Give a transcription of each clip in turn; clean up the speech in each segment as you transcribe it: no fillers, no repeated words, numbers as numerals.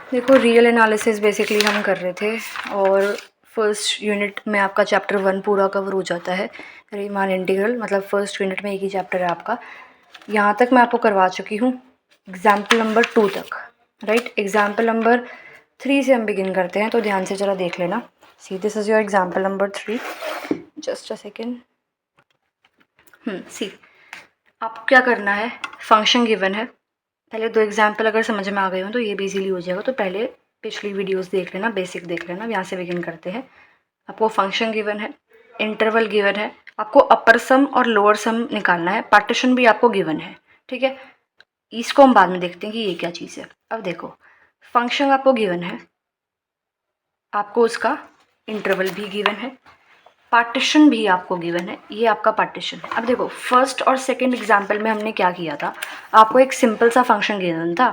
देखो, real analysis basically हम कर रहे थे और फर्स्ट यूनिट में आपका चैप्टर 1 पूरा कवर हो जाता है। रीमान इंटीग्रल मतलब फर्स्ट यूनिट में एक ही चैप्टर है आपका। यहाँ तक मैं आपको करवा चुकी हूँ एग्जाम्पल नंबर 2 तक, राइट। एग्जाम्पल नंबर 3 से हम बिगिन करते हैं, तो ध्यान से ज़रा देख लेना। See this is your example number 3। Just a second. See, आपको क्या करना है, फंक्शन गिवन है। पहले 2 एग्जाम्पल अगर समझ में आ गए हो तो ये भी इजीली हो जाएगा, तो पहले पिछली वीडियोस देख लेना, बेसिक देख लेना। यहाँ से बिगिन करते हैं। आपको फंक्शन गिवन है, इंटरवल गिवन है, आपको अपर सम और लोअर सम निकालना है, पार्टीशन भी आपको गिवन है, ठीक है। इसको हम बाद में देखते हैं कि ये क्या चीज़ है। अब देखो, फंक्शन आपको गिवन है, आपको उसका इंटरवल भी गिवन है, पार्टीशन भी आपको गिवन है, ये आपका पार्टीशन है। अब देखो, फर्स्ट और सेकंड एग्जाम्पल में हमने क्या किया था, आपको एक सिंपल सा फंक्शन गिवन था,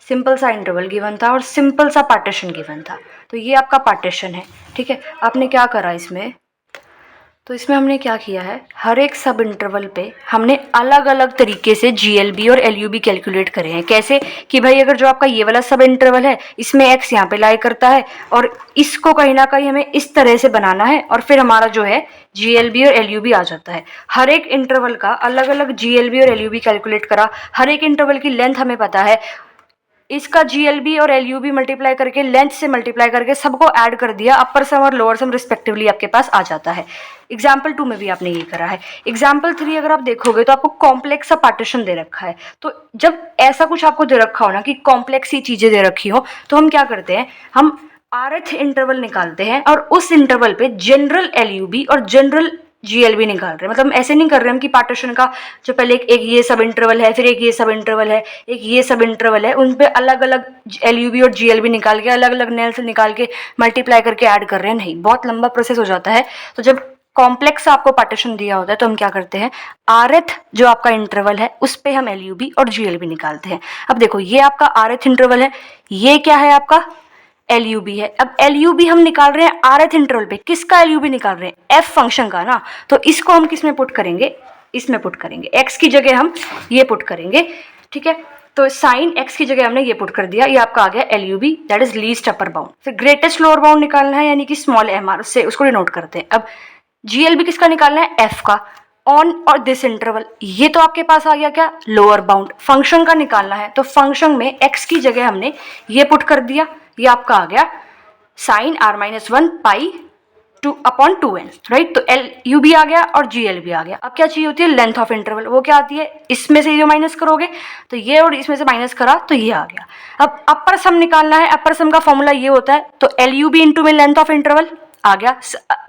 सिंपल सा इंटरवल गिवन था और सिंपल सा पार्टीशन गिवन था। तो ये आपका पार्टीशन है, ठीक है। आपने क्या करा इसमें, तो इसमें हमने क्या किया है, हर एक सब इंटरवल पे हमने अलग अलग तरीके से जीएलबी और एलयूबी कैलकुलेट करे हैं। कैसे कि भाई, अगर जो आपका ये वाला सब इंटरवल है, इसमें एक्स यहाँ पे लाई करता है और इसको कहीं ना कहीं हमें इस तरह से बनाना है और फिर हमारा जो है जीएलबी और एलयूबी आ जाता है। हर एक इंटरवल का अलग अलग जीएलबी और एलयूबी कैलकुलेट करा, हर एक इंटरवल की लेंथ हमें पता है, इसका जीएलबी और एलयूबी मल्टीप्लाई करके, लेंथ से मल्टीप्लाई करके सबको ऐड कर दिया, अपर सम और लोअर सम रिस्पेक्टिवली आपके पास आ जाता है। एग्जाम्पल 2 में भी आपने ये करा है। एग्जाम्पल 3 अगर आप देखोगे तो आपको कॉम्प्लेक्स सा पार्टीशन दे रखा है। तो जब ऐसा कुछ आपको दे रखा हो ना कि कॉम्प्लेक्स ही चीजें दे रखी हो, तो हम क्या करते हैं, हम rth इंटरवल निकालते हैं और उस इंटरवल पे जनरल एलयूबी और जनरल जीएलबी निकाल रहे हैं। मतलब ऐसे नहीं कर रहे हम कि पार्टीशन का जो पहले एक ये सब इंटरवल है, फिर एक ये सब इंटरवल है, एक ये सब इंटरवल है, उन पे अलग अलग एलयूबी और जीएलबी निकाल के, अलग अलग नेल से निकाल के मल्टीप्लाई करके ऐड कर रहे हैं। नहीं, बहुत लंबा प्रोसेस हो जाता है। तो जब कॉम्प्लेक्स आपको पार्टीशन दिया होता है तो हम क्या करते हैं, rth जो आपका इंटरवल है उस पे हम एलयूबी और जीएलबी निकालते हैं। अब देखो, ये आपका rth इंटरवल है, ये क्या है आपका एलयूबी है। अब एलयूबी हम निकाल रहे हैं rth इंटरवल पे, किसका एलयूबी निकाल रहे हैं, एफ फंक्शन का ना। तो इसको हम किस में पुट करेंगे, इसमें पुट करेंगे, एक्स की जगह हम ये पुट करेंगे, ठीक है। तो साइन एक्स की जगह हमने ये पुट कर दिया, ये आपका आ गया LUB, that is least upper bound. फिर ग्रेटेस्ट लोअर बाउंड निकालना है, यानी कि स्मॉल एम आर, उससे उसको डिनोट करते हैं। अब जीएलबी किसका निकालना है, एफ का, ऑन और दिस इंटरवल, ये तो आपके पास आ गया क्या, लोअर बाउंड। फंक्शन का निकालना है तो फंक्शन में एक्स की जगह हमने ये पुट कर दिया, ये आपका आ गया साइन r-1 पाई 2/2n, राइट। तो एल यू भी आ गया और जी एल भी आ गया। अब क्या चाहिए होती है, लेंथ ऑफ इंटरवल, वो क्या आती है, इसमें से जो माइनस करोगे तो ये, और इसमें से माइनस करा तो ये आ गया। अब अपर सम निकालना है, अपर सम का फॉर्मूला ये होता है, तो एल यू बी इंटू में लेंथ ऑफ इंटरवल आ गया,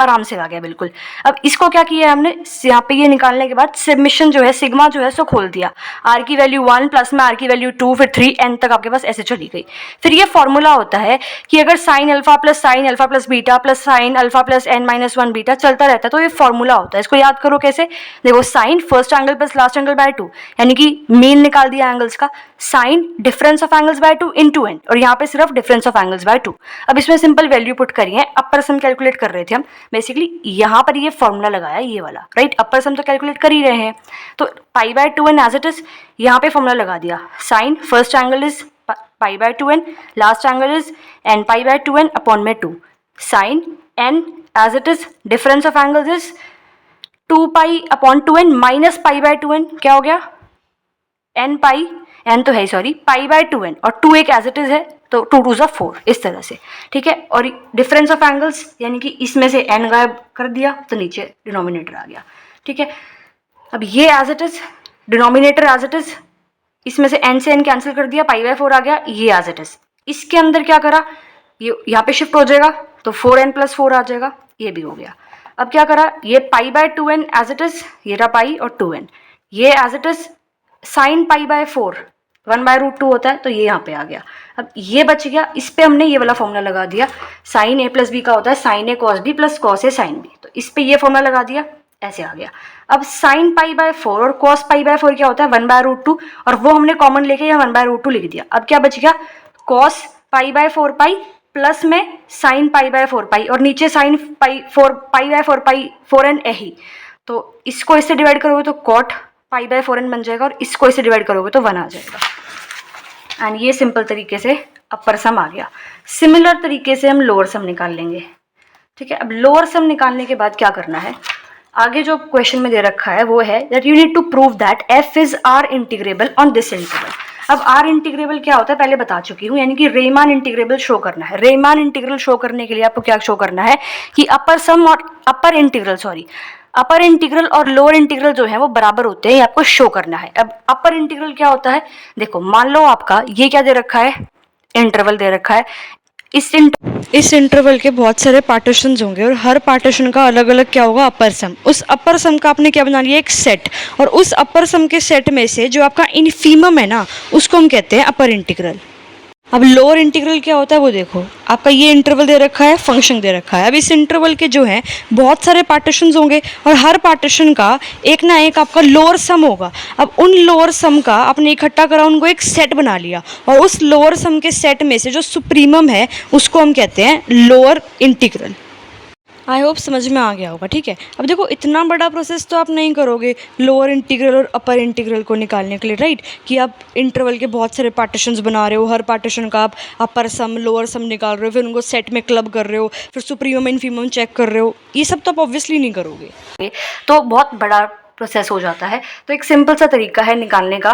आराम से आ गया बिल्कुल। अब इसको क्या किया है हमने, यहाँ पे ये निकालने के बाद सबमिशन जो है, सिग्मा जो है सो खोल दिया, आर की वैल्यू 1 प्लस में आर की वैल्यू 2 फिर 3 एन तक आपके पास ऐसे चली गई। फिर ये फॉर्मूला होता है कि अगर sine alpha plus beta plus sine alpha plus n-1 beta चलता रहता है, तो ये फॉर्मूला होता है। इसको याद करो कैसे, देखो, sine first angle plus last angle by 2, यानी कि मीन निकाल दिया एंगल्स का, sine difference of angles by 2 into n, और यहाँ पे सिर्फ डिफरेंस ऑफ एंगल्स बाय 2। अब इसमें सिंपल वैल्यू पुट करी है, अपर सम कैलकुलेट कर रहे थे हम, बेसिकली यहाँ पर ये फॉर्मूला लगाया ये वाला, राइट। अपर सम तो कैलकुलेट कर ही रहे हैं, तो pi by 2n as it is, यहाँ पे फॉर्मूला लगा दिया, sine first angle is pi by 2n, last angle is n pi by 2n upon में 2, sine n as it is, difference of angles is 2 pi upon 2n minus pi by 2n, क्या हो गया, n पाई, n तो है sorry, pi by 2n, और 2 एक as it is है, तो 2 2 ज़ा 4, इस तरह से, ठीक है। और डिफरेंस ऑफ एंगल्स, यानी कि इसमें से n गायब कर दिया तो नीचे डिनोमिनेटर आ गया, ठीक है। अब ये as it is, denominator as it is, इसमें से n से n कैंसिल कर दिया, पाई बाय 4 आ गया, ये एज इट इज। इसके अंदर क्या करा, ये यहाँ पे शिफ्ट हो जाएगा तो 4n प्लस 4 आ जाएगा, ये भी हो गया। अब क्या करा, ये pi by 2n as it is, ये रहा पाई और 2n, ये as it is sine pi by 4 1/√2 होता है, तो ये यहाँ पे आ गया। अब ये बच गया, इस पे हमने ये वाला फॉर्मूला लगा दिया, साइन ए प्लस बी का होता है sign A cos B plus cos A sine B, तो इस पे ये फॉर्मूला लगा दिया, ऐसे आ गया। अब साइन पाई बाय 4 और कॉस पाई बाय 4 क्या होता है, 1/√2, और वो हमने कॉमन लेके यहाँ 1/√2 लिख दिया। अब क्या बच गया, cos pi by 4 pi plus में साइन पाई बाय 4 पाई, और नीचे sine pi 4 pi by 4 pi 4n ही, तो इसको इससे डिवाइड करोगे तो कॉट पाई बाय 4n बन जाएगा, और इसको इससे डिवाइड करोगे तो 1 आ जाएगा। एंड ये सिंपल तरीके से अपर सम आ गया। सिमिलर तरीके से हम लोअर सम निकाल लेंगे, ठीक है। अब लोअर सम निकालने के बाद क्या करना है, आगे जो क्वेश्चन में दे रखा है वो है that you need to prove that f is R integrable on this interval. अब आर इंटीग्रेबल क्या होता है पहले बता चुकी हूँ, यानी कि रेमान इंटीग्रेबल शो करना है। रेमान इंटीग्रल शो करने के लिए आपको क्या शो करना है कि अपर सम और अपर इंटीग्रल और लोअर इंटीग्रल जो है वो बराबर होते हैं, ये आपको शो करना है। अब अपर इंटीग्रल क्या होता है, देखो मान लो आपका ये क्या दे रखा है, इंटरवल दे रखा है। इस इंटरवल के बहुत सारे पार्टीशंस होंगे और हर पार्टीशन का अलग अलग क्या होगा, अपर सम। उस अपर सम का आपने क्या बना लिया, एक सेट, और उस अपर सम के सेट में से जो आपका इनफीमम है ना, उसको हम कहते हैं अपर इंटीग्रल। अब लोअर इंटीग्रल क्या होता है वो देखो, आपका ये इंटरवल दे रखा है, फंक्शन दे रखा है। अब इस इंटरवल के जो है बहुत सारे पार्टीशंस होंगे और हर पार्टीशन का एक ना एक आपका लोअर सम होगा। अब उन लोअर सम का आपने इकट्ठा करा, उनको एक सेट बना लिया, और उस लोअर सम के सेट में से जो सुप्रीमम है उसको हम कहते हैं लोअर इंटीग्रल। आई होप समझ में आ गया होगा, ठीक है। अब देखो इतना बड़ा प्रोसेस तो आप नहीं करोगे लोअर इंटीग्रल और अपर इंटीग्रल को निकालने के लिए, राइट, कि आप इंटरवल के बहुत सारे पार्टीशंस बना रहे हो, हर पार्टीशन का आप अपर सम लोअर सम निकाल रहे हो, फिर उनको सेट में क्लब कर रहे हो, फिर सुप्रीमम इनफीमम चेक कर रहे हो, ये सब तो आप ऑब्वियसली नहीं करोगे, तो बहुत बड़ा प्रोसेस हो जाता है। तो एक सिंपल सा तरीका है निकालने का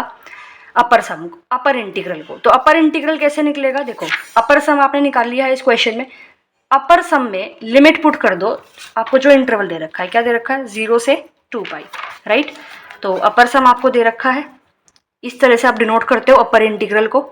अपर सम, अपर इंटीग्रल को। तो अपर इंटीग्रल कैसे निकलेगा, देखो अपर सम आपने निकाल लिया है इस क्वेश्चन में। अपर सम में लिमिट पुट कर दो, आपको जो इंटरवल दे रखा है, क्या दे रखा है, 0 से 2 पाई, राइट। तो अपर सम आपको दे रखा है, इस तरह से आप डिनोट करते हो अपर इंटीग्रल को।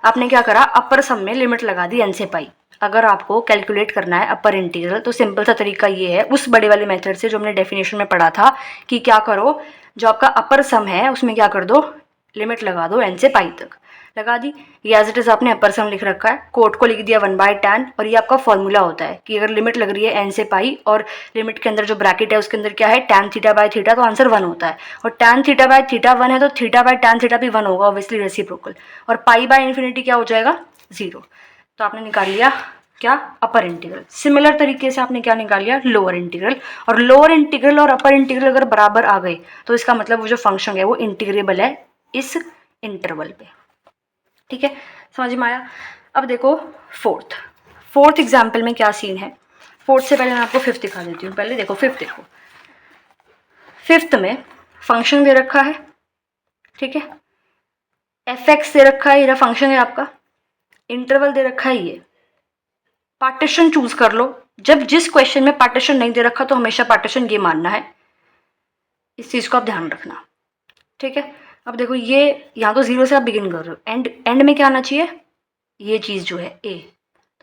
आपने क्या करा, अपर सम में लिमिट लगा दी n से पाई। अगर आपको कैलकुलेट करना है अपर इंटीग्रल तो सिंपल सा तरीका ये है, उस बड़े वाले मेथड से जो हमने डेफिनेशन में पढ़ा था, कि क्या करो, जो आपका अपर सम है उसमें क्या कर दो, लिमिट लगा दो n से पाई तक, लगा दी। ये एज इट इज आपने अपर सम लिख रखा है, कोट को लिख दिया 1/tan, और ये आपका फॉर्मूला होता है कि अगर लिमिट लग रही है n से पाई और लिमिट के अंदर जो ब्रैकेट है उसके अंदर क्या है, tan थीटा बाय थीटा, तो आंसर 1 होता है। और tan थीटा बाय थीटा 1 है तो थीटा बाय tan थीटा भी 1 होगा, ऑब्वियसली रेसिप्रोकल। और पाई बाय इन्फिनिटी क्या हो जाएगा, 0। तो आपने निकाल लिया क्या, अपर इंटीग्रल। सिमिलर तरीके से आपने क्या निकाल लिया, लोअर इंटीग्रल। और लोअर इंटीग्रल और अपर इंटीग्रल अगर बराबर आ गए तो इसका मतलब वो जो फंक्शन है वो इंटीग्रेबल है इस इंटरवल पे, ठीक है, समझ में आया। अब देखो फोर्थ एग्जाम्पल में क्या सीन है। फोर्थ से पहले मैं आपको फिफ्थ दिखा देती हूँ। पहले देखो फिफ्थ, देखो फिफ्थ में फंक्शन दे रखा है, ठीक है, fx दे रखा है, ये फंक्शन है आपका, इंटरवल दे रखा है, ये पार्टीशन चूज कर लो। जब जिस क्वेश्चन में पार्टीशन नहीं दे रखा तो हमेशा पार्टीशन ये मानना है, इस चीज को आप ध्यान रखना, ठीक है। अब देखो ये यहाँ तो 0 से आप बिगिन कर रहे हो, एंड में क्या आना चाहिए, ये चीज़ जो है a,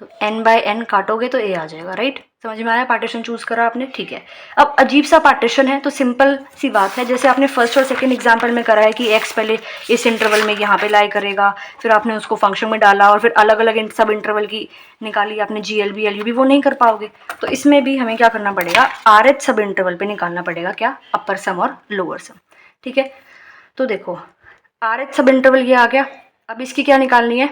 तो n/n काटोगे तो a आ जाएगा, राइट। समझ में आया, पार्टीशन चूज करा आपने, ठीक है। अब अजीब सा पार्टीशन है तो सिंपल सी बात है, जैसे आपने फर्स्ट और सेकंड एग्जांपल में करा है कि x पहले इस इंटरवल में यहाँ पे लाई करेगा, फिर आपने उसको फंक्शन में डाला और फिर अलग अलग सब इंटरवल की निकाली आपने GLB LUB, वो नहीं कर पाओगे। तो इसमें भी हमें क्या करना पड़ेगा, RH सब इंटरवल पे निकालना पड़ेगा क्या, अपर सम और लोअर सम, ठीक है। तो देखो RH सब इंटरवल ये आ गया। अब इसकी क्या निकालनी है,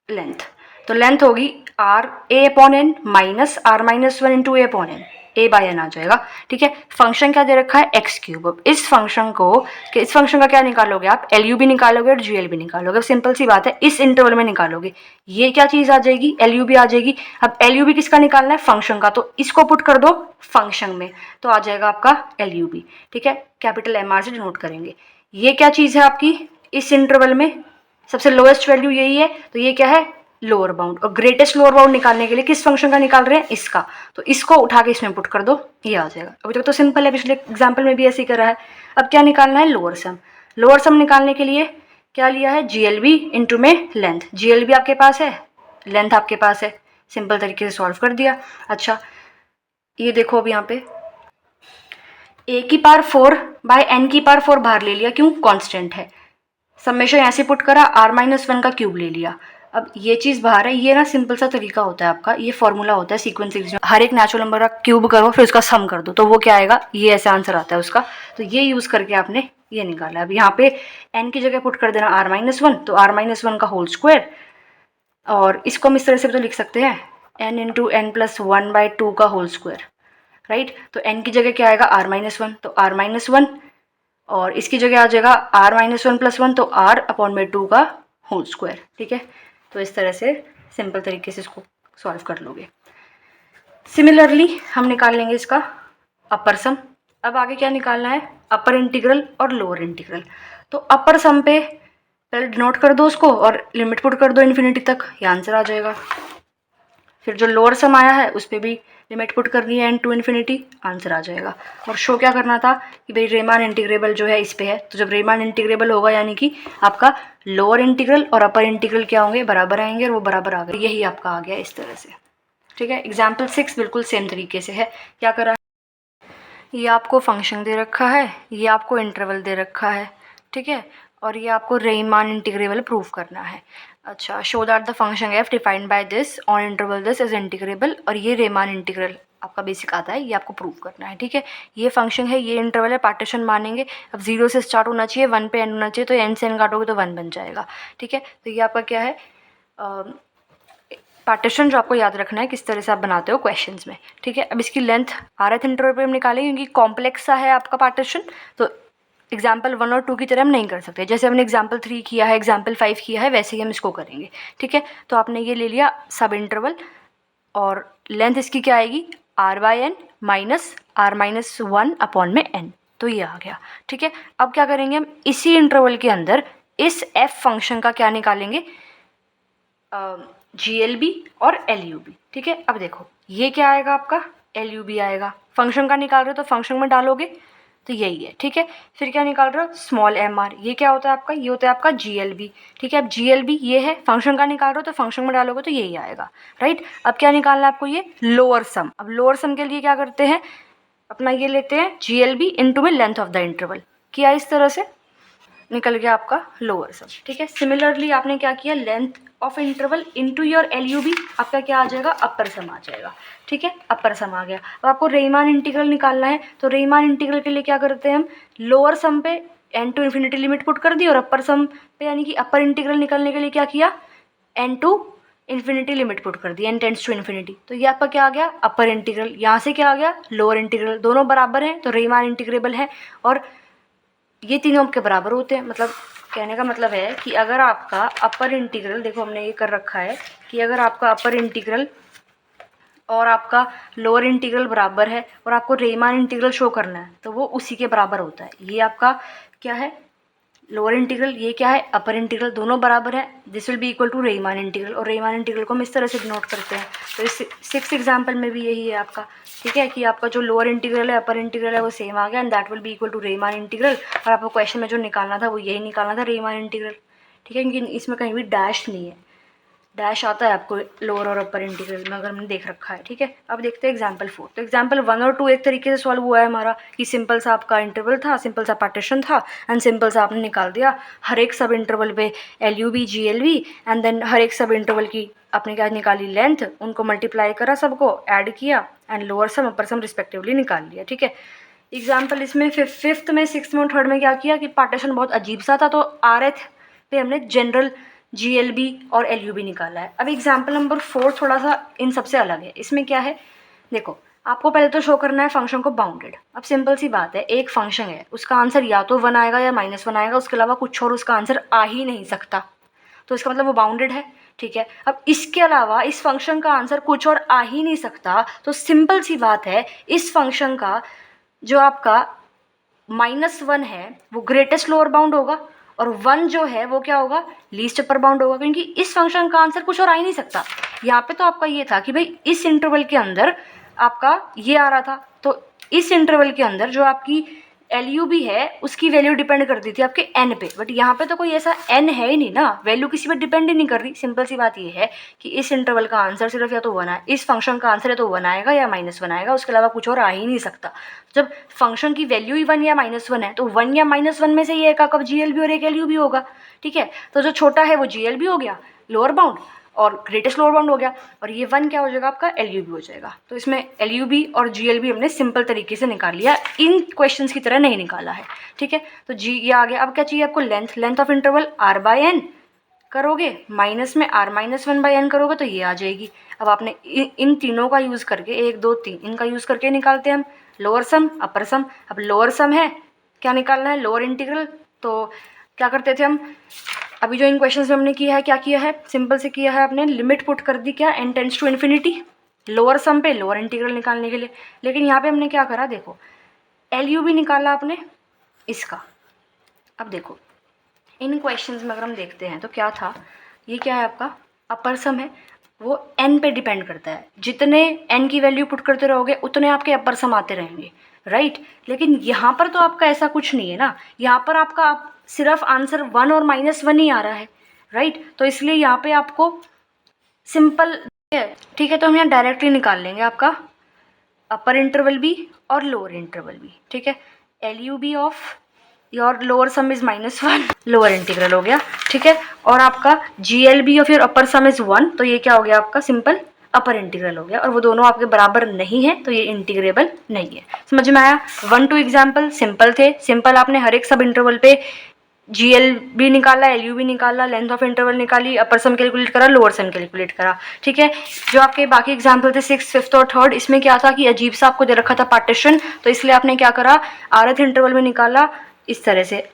लेंथ। तो लेंथ होगी a/n minus r-1 into a/n, a/n आ जाएगा, ठीक है। फंक्शन क्या दे रखा है, x3। अब इस फंक्शन का क्या निकालोगे आप, LU भी निकालोगे और GL भी निकालोगे। अब सिंपल सी बात है, इस इंटरवल में निकालोगे, ये क्या चीज़ आ जाएगी, LU भी आ जाएगी। अब LU भी किसका निकालना है, फंक्शन का, तो इसको पुट कर दो फंक्शन में, तो आ जाएगा आपका LU भी, ठीक है, कैपिटल MR से डिनोट करेंगे। ये क्या चीज़ है आपकी, इस इंटरवल में सबसे लोएस्ट वैल्यू यही है, तो ये क्या है, लोअर बाउंड। और ग्रेटेस्ट लोअर बाउंड निकालने के लिए किस फंक्शन का निकाल रहे हैं, इसका, तो इसको उठा के इसमें पुट कर दो, ये आ जाएगा। अभी तक तो सिंपल है, पिछले एग्जाम्पल में भी ऐसे ही करा है। अब क्या निकालना है, लोअर सम। लोअर सम निकालने के लिए क्या लिया है, GLB इंटू में लेंथ। GLB आपके पास है, लेंथ आपके पास है, सिंपल तरीके से सॉल्व कर दिया। अच्छा ये देखो अब यहाँ पे a⁴/n⁴ बाहर ले लिया, क्यों, कांस्टेंट है। समेशन ऐसे पुट करा, r-1 का क्यूब ले लिया। अब ये चीज़ बाहर है, ये ना सिंपल सा तरीका होता है आपका, ये फॉर्मूला होता है सीक्वेंस सीरीज में, हर एक नेचुरल नंबर का क्यूब करो फिर उसका सम कर दो, तो वो क्या आएगा, ये ऐसा आंसर आता है उसका। तो ये यूज़ करके आपने ये निकाला। अब यहाँ पे n की जगह पुट कर देना r-1, तो r-1 का होल स्क्वायर, और इसको हम इस तरह से तो लिख सकते हैं n इंटू n+1/2 का होल स्क्वायर, राइट। तो n की जगह क्या आएगा, r-1, तो r-1, और इसकी जगह आ जाएगा r-1 + 1, तो r/2 का होल स्क्वायर, ठीक है। तो इस तरह से सिंपल तरीके से इसको सॉल्व कर लोगे। सिमिलरली हम निकाल लेंगे इसका अपर सम। अब आगे क्या निकालना है, अपर इंटीग्रल और लोअर इंटीग्रल। तो अपर सम पे पहले डिनोट कर दो उसको और लिमिट पुट कर दो इन्फिनिटी तक, ये आंसर आ जाएगा। फिर जो लोअर सम आया है उस पर भी लिमिट पुट करनी है n टू इन्फिनिटी, आंसर आ जाएगा। और शो क्या करना था कि भाई रीमान इंटीग्रेबल जो है इस पे है, तो जब रीमान इंटीग्रेबल होगा यानी कि आपका लोअर इंटीग्रल और अपर इंटीग्रल क्या होंगे, बराबर आएंगे, और वो बराबर आ गए, यही आपका आ गया इस तरह से। ठीक है, एग्जाम्पल 6 बिल्कुल सेम तरीके से है। क्या करा, ये आपको फंक्शन दे रखा है, ये आपको इंटरवल दे रखा है, ठीक है, और ये आपको रीमान इंटीग्रेबल प्रूव करना है। अच्छा, show that the function F defined by this on interval this is integrable, और ये रीमान इंटीग्रल आपका बेसिक आता है, ये आपको प्रूव करना है। ठीक है, ये फंक्शन है, ये इंटरवल है, पार्टीशन मानेंगे। अब 0 से स्टार्ट होना चाहिए, 1 पे एंड होना चाहिए, तो n से n काटोगे तो 1 बन जाएगा। ठीक है, तो ये आपका क्या है, पार्टीशन जो आपको याद रखना है किस तरह से आप बनाते हो क्वेश्चंस में। ठीक है, अब इसकी लेंथ rth इंटरवल पे हम निकालेंगे क्योंकि कॉम्प्लेक्स सा है आपका पार्टीशन, तो एग्जाम्पल 1 और 2 की तरह हम नहीं कर सकते। जैसे हमने एग्जाम्पल 3 किया है, एग्जाम्पल 5 किया है, वैसे ही हम इसको करेंगे। ठीक है, तो आपने ये ले लिया सब इंटरवल, और लेंथ इसकी क्या आएगी, r/n माइनस r-1 अपॉन में n, तो ये आ गया। ठीक है, अब क्या करेंगे हम इसी इंटरवल के अंदर इस f फंक्शन का क्या निकालेंगे, GLB और LUB। ठीक है, अब देखो ये क्या आएगा आपका, LUB आएगा। फंक्शन का निकाल रहे हो तो फंक्शन में डालोगे तो यही है। ठीक है, फिर क्या निकाल रहे हो, स्मॉल mr, ये क्या होता है आपका, ये होता है आपका GLB। ठीक है, अब GLB ये है, फंक्शन का निकाल रहे हो तो फंक्शन में डालोगे तो यही आएगा, राइट। अब क्या निकालना है आपको, ये लोअर सम। अब लोअर सम के लिए क्या करते हैं, अपना ये लेते हैं GLB इंटू में लेंथ ऑफ द इंटरवल, किया इस तरह से, निकल गया आपका लोअर सम। ठीक है, सिमिलरली आपने क्या किया, length of interval into your LUB, आपका क्या आ जाएगा, अपर सम आ जाएगा। ठीक है, अपर सम आ गया। अब आपको रीमान इंटीग्रल निकालना है, तो रीमान इंटीग्रल के लिए क्या करते हैं हम, लोअर सम पे n to infinity limit put कर दी, और अपर सम पे यानी कि अपर इंटीग्रल निकालने के लिए क्या किया, n to infinity limit put कर दी, n टेंड्स टू इन्फिनिटी, तो ये आपका क्या आ गया, अपर इंटीग्रल। यहाँ से क्या आ गया, लोअर इंटीग्रल, दोनों बराबर हैं तो रीमान इंटीग्रेबल है, और ये तीनों के बराबर होते हैं। मतलब कहने का मतलब है कि अगर आपका अपर इंटीग्रल, देखो हमने ये कर रखा है कि अगर आपका अपर इंटीग्रल और आपका लोअर इंटीग्रल बराबर है और आपको रीमान इंटीग्रल शो करना है तो वो उसी के बराबर होता है। ये आपका क्या है, लोअर इंटीग्रल, ये क्या है, अपर इंटीग्रल, दोनों बराबर है, this will be equal to Riemann integral, और रीमान इंटीग्रल को हम इस तरह से डिनोट करते हैं। तो इस 6th एग्जाम्पल में भी यही है आपका। ठीक है, कि आपका जो लोअर इंटीग्रल है, अपर इंटीग्रल है, वो सेम आ गया, and that will be equal to Riemann integral, और आपको क्वेश्चन में जो निकालना था वो यही निकालना था, रीमान इंटीग्रल। ठीक है, क्योंकि इसमें कहीं भी डैश नहीं है, डैश आता है आपको लोअर और अपर इंटीग्रल में, अगर हमने देख रखा है। ठीक है, अब देखते हैं एग्जाम्पल 4। तो एग्जाम्पल 1 और 2 एक तरीके से सॉल्व हुआ है हमारा, कि सिंपल सा आपका इंटरवल था, सिंपल सा पार्टीशन था, एंड सिंपल सा आपने निकाल दिया हर एक सब इंटरवल पे LUB GLB, एंड देन हर एक सब इंटरवल की आपने क्या निकाली, लेंथ, उनको मल्टीप्लाई करा, सबको ऐड किया, and lower sum upper sum respectively निकाल लिया। ठीक है, एग्जाम्पल इसमें 5th में, 6th में और 3rd में क्या किया कि पार्टीशन बहुत अजीब सा था, तो rth पे हमने जनरल GLB और LUB निकाला है। अब एग्जाम्पल नंबर 4 थोड़ा सा इन सबसे अलग है। इसमें क्या है, देखो आपको पहले तो शो करना है फंक्शन को बाउंडेड। अब सिंपल सी बात है, एक फंक्शन है, उसका आंसर या तो 1 आएगा या -1 आएगा, उसके अलावा कुछ और उसका आंसर आ ही नहीं सकता, तो इसका मतलब वो बाउंडेड है। ठीक है, अब इसके अलावा इस फंक्शन का आंसर कुछ और आ ही नहीं सकता, तो सिंपल सी बात है, इस फंक्शन का जो आपका -1 है वो ग्रेटेस्ट लोअर बाउंड होगा, और 1 जो है वो क्या होगा, लीस्ट अपर बाउंड होगा, क्योंकि इस फंक्शन का आंसर कुछ और आ ही नहीं सकता। यहाँ पे तो आपका ये था कि भाई इस इंटरवल के अंदर आपका ये आ रहा था, तो इस इंटरवल के अंदर जो आपकी LUB है उसकी वैल्यू डिपेंड करती थी आपके n पे, बट यहाँ पे तो कोई ऐसा n है ही नहीं ना, वैल्यू किसी पे डिपेंड ही नहीं कर रही। सिंपल सी बात ये है कि इस इंटरवल का आंसर सिर्फ या तो 1 है, इस फंक्शन का आंसर या तो 1 आएगा या -1 आएगा, उसके अलावा कुछ और आ ही नहीं सकता। जब फंक्शन की वैल्यू ही 1 या -1 है, तो 1 या -1 में से ये एक कब GLB और एक LUB होगा। ठीक है, तो जो छोटा है वो GLB हो गया लोअर बाउंड, और ग्रेटेस्ट लोअर बाउंड हो गया, और ये 1 क्या हो जाएगा आपका, LUB हो जाएगा। तो इसमें LUB और GLB हमने सिंपल तरीके से निकाल लिया, इन क्वेश्चंस की तरह नहीं निकाला है। ठीक है, तो ये आ गया। अब क्या चाहिए आपको, लेंथ ऑफ इंटरवल r/n करोगे, माइनस में r-1/n करोगे तो ये आ जाएगी। अब आपने इन तीनों का यूज़ करके, 1 2 3 इनका यूज़ करके निकालते हैं हम लोअर सम अपर सम। अब लोअर सम है, क्या निकालना है, लोअर इंटीग्रल, तो क्या करते थे हम, अभी जो इन क्वेश्चन में हमने किया है, क्या किया है, सिंपल से किया है आपने, लिमिट पुट कर दी क्या, n tends to infinity, lower sum पे लोअर इंटीग्रल निकालने के लिए। लेकिन यहाँ पे हमने क्या करा, देखो LU भी निकाला आपने इसका। अब देखो इन क्वेश्चंस में अगर हम देखते हैं तो क्या था, ये क्या है आपका अपर सम है, वो n पे डिपेंड करता है, जितने n की वैल्यू पुट करते रहोगे उतने आपके अपर सम आते रहेंगे, राइट। लेकिन यहाँ पर तो आपका ऐसा कुछ नहीं है ना, यहाँ पर आपका सिर्फ आंसर 1 और -1 ही आ रहा है, राइट। तो इसलिए यहाँ पे आपको सिंपल है, ठीक है। तो हम यहाँ डायरेक्टली निकाल लेंगे आपका अपर इंटरवल भी और लोअर इंटरवल भी, ठीक है। LU of your lower sum is -1, lower integral हो गया, ठीक है। और आपका GLB of your upper some is 1, तो ये क्या हो गया आपका सिंपल अपर इंटीग्रल हो गया। और वो दोनों आपके बराबर नहीं है तो ये इंटीग्रेबल नहीं है। समझ में आया। 1 2 एग्जाम्पल सिंपल थे, सिंपल आपने हर एक सब इंटरवल पे GLB निकाला, LU निकाला, लेंथ ऑफ इंटरवल निकाली, अपर सम कैलकुलेट करा, लोअर सम कैलकुलेट करा, ठीक है। जो आपके बाकी एग्जाम्पल थे 6th 5th और 3rd, इसमें क्या था कि अजीब सा आपको दे रखा था पार्टीशन, तो इसलिए आपने क्या करा, rth इंटरवल में निकाला इस तरह से।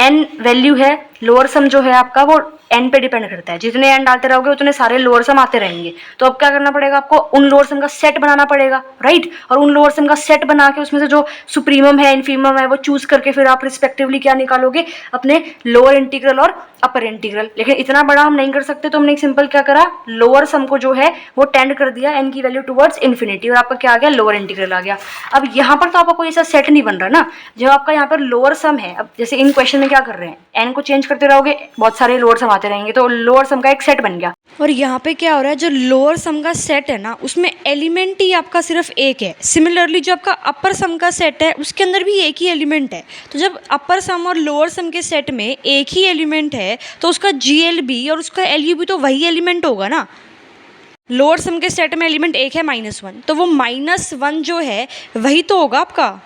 n वैल्यू है, लोअर सम जो है आपका वो n पे डिपेंड करता है, जितने n डालते रहोगे उतने सारे लोअर सम आते रहेंगे। तो अब क्या करना पड़ेगा आपको, उन लोअर सम का सेट बनाना पड़ेगा, राइट। और उन लोअर सम का सेट बना के उसमें से जो सुप्रीमम है इनफीमम है वो चूज करके फिर आप रिस्पेक्टिवली क्या निकालोगे, अपने लोअर इंटीग्रल और अपर इंटीग्रल। लेकिन इतना बड़ा हम नहीं कर सकते, तो हमने एक सिंपल क्या करा, लोअर सम को जो है वो टेंड कर दिया n की वैल्यू टुवर्ड्स इन्फिनिटी, और आपका क्या आ गया, लोअर इंटीग्रल आ गया। अब यहाँ पर तो आपका कोई ऐसा सेट नहीं बन रहा ना, जो आपका यहाँ पर लोअर सम है। अब जैसे इन क्वेश्चन में क्या कर रहे हैं, n को चेंज करते रहोगे बहुत सारे लोअर सम आते रहेंगे, तो लोअर सम का एक सेट बन गया। और यहाँ पे क्या हो रहा है, जो लोअर सम का सेट है ना उसमें एलिमेंट ही आपका सिर्फ एक है। सिमिलरली जो आपका अपर सम का सेट है उसके अंदर भी एक ही एलिमेंट है। तो जब अपर सम और लोअर सम के सेट में एक ही एलिमेंट है तो उसका GLB और उसका LU तो वही एलिमेंट होगा ना। लोअर सम के सेट में एलिमेंट एक है -1, तो वो -1 जो है वही तो होगा आपका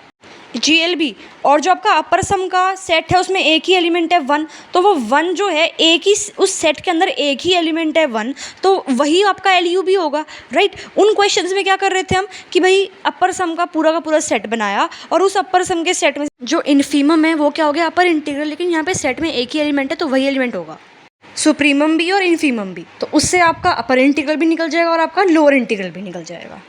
GLB। और जो आपका अपर सम का सेट है उसमें एक ही एलिमेंट है 1, तो वो 1 जो है एक ही उस सेट के अंदर एक ही एलिमेंट है 1, तो वही आपका LU भी होगा, राइट। उन क्वेश्चंस में क्या कर रहे थे हम कि भाई अपर सम का पूरा सेट बनाया, और उस अपर सम के सेट में जो इन्फीमम है वो क्या हो गया, अपर इंटीग्रल। लेकिन यहाँ पे सेट में एक ही एलिमेंट है तो वही एलिमेंट होगा, सुप्रीमम भी और इन्फीमम भी। तो उससे आपका अपर इंटीग्रल भी निकल जाएगा और आपका लोअर इंटीग्रल भी निकल जाएगा।